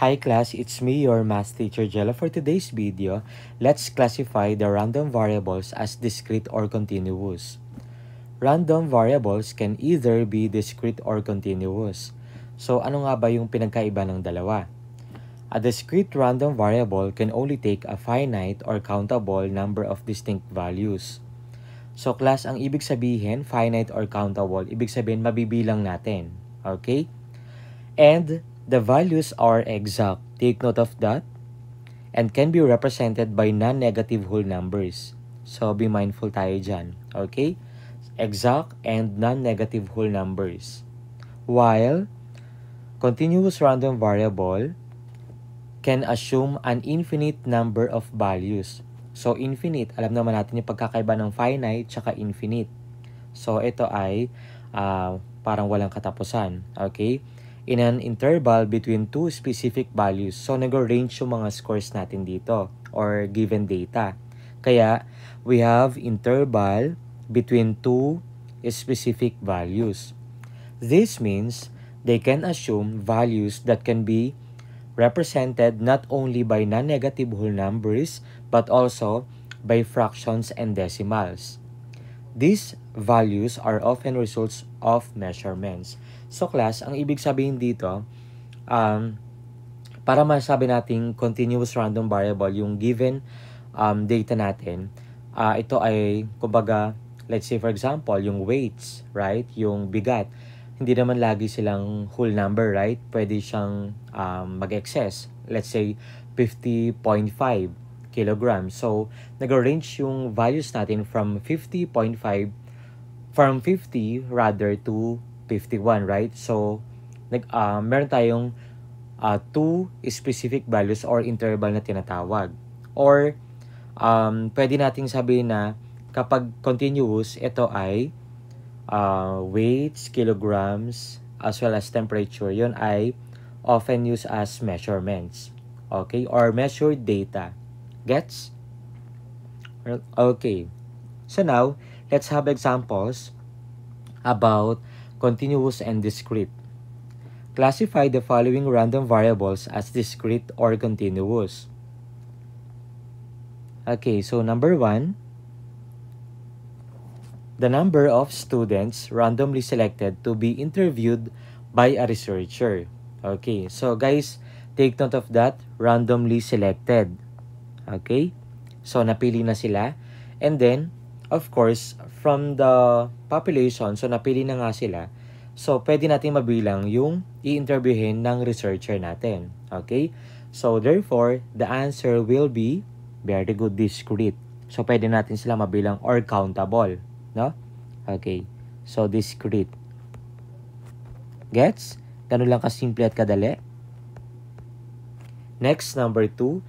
Hi class, it's me, your math teacher Jella. For today's video, let's classify the random variables as discrete or continuous. Random variables can either be discrete or continuous. So ano nga ba yung pinagkaiba ng dalawa? A discrete random variable can only take a finite or countable number of distinct values. So class, ang ibig sabihin, finite or countable, ibig sabihin mabibilang natin. Okay? And the values are exact. Take note of that. And can be represented by non-negative whole numbers. So, be mindful tayo dyan. Okay? Exact and non-negative whole numbers. While continuous random variable can assume an infinite number of values. So, infinite, alam naman natin yung pagkakaiba ng finite tsaka infinite. So, ito ay parang walang katapusan. Okay? In an interval between two specific values. So, nag-range yung mga scores natin dito or given data. Kaya, we have interval between two specific values. This means they can assume values that can be represented not only by non-negative whole numbers but also by fractions and decimals. These values are often results of measurements. So class, ang ibig sabihin dito, para masabi nating continuous random variable yung given data natin, ito ay, kumbaga, let's say for example, yung weights, right? Yung bigat. Hindi naman lagi silang whole number, right? Pwede siyang mag-excess. Let's say 50.5 kilograms. So, nag-range yung values natin from 50.5 from 50 rather to 51, right? So, meron tayong two specific values or interval na tinatawag. Or, pwede nating sabihin na kapag continuous, ito ay weights, kilograms, as well as temperature. Yun ay often used as measurements. Okay? Or measured data. Gets? Okay. So now, let's have examples about continuous and discrete. Classify the following random variables as discrete or continuous. Okay, so number 1, the number of students randomly selected to be interviewed by a researcher. Okay, so guys, take note of that, randomly selected. Okay? So, napili na sila. And then, of course, from the population, so napili na nga sila. So, pwede natin mabilang yung i-interviewin ng researcher natin. Okay? So, therefore, the answer will be very good, discrete. So, pwede natin sila mabilang or countable. No? Okay. So, discrete. Gets? Ganun lang kasimple at kadali. Next, number 2,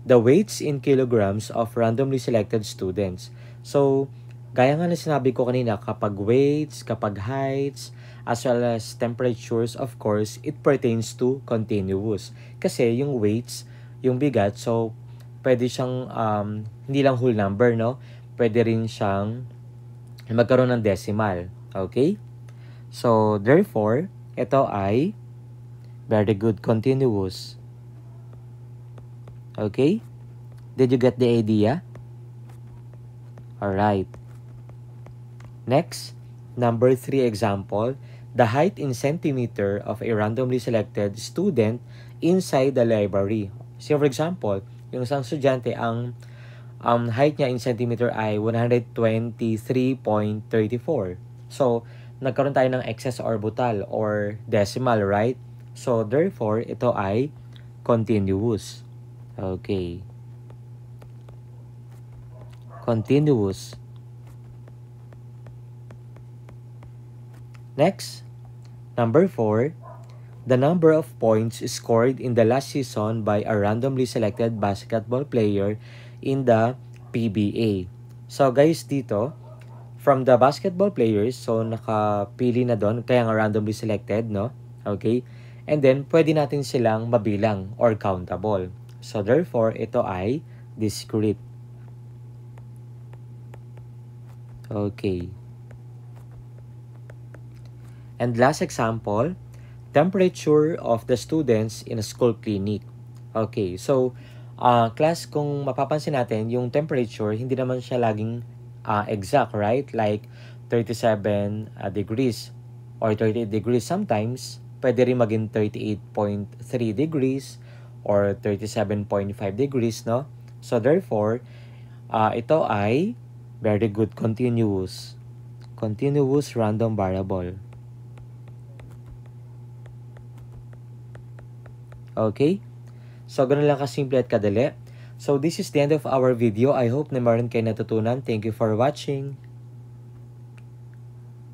the weights in kilograms of randomly selected students. So, gaya nga na sinabi ko kanina, kapag weights, kapag heights, as well as temperatures, of course, it pertains to continuous. Kasi yung weights, yung bigat, so, pwede siyang, hindi lang whole number, no? Pwede rin siyang magkaroon ng decimal. Okay? So, therefore, ito ay very good, continuous. Okay? Did you get the idea? Alright. Next, number 3 example. The height in centimeter of a randomly selected student inside the library. So, for example, yung isang estudyante, ang height niya in centimeter ay 123.34. So, nagkaroon tayo ng excess orbital or decimal, right? So, therefore, ito ay continuous. Okay. Continuous. Next, number 4, the number of points scored in the last season by a randomly selected basketball player in the PBA. So guys, dito, from the basketball players, so nakapili na doon, kaya nga randomly selected, no? Okay? And then, pwede natin silang mabilang or countable. So therefore, ito ay discrete. Okay. And last example, temperature of the students in a school clinic. Okay, so class, kung mapapansin natin, yung temperature, hindi naman siya laging exact, right? Like 37 degrees or 38 degrees. Sometimes, pwede rin maging 38.3 degrees or 37.5 degrees, no? So, therefore, ito ay very good continuous random variable. Okay? So, ganun lang kasimple at kadali. So, this is the end of our video. I hope na meron kayo natutunan. Thank you for watching.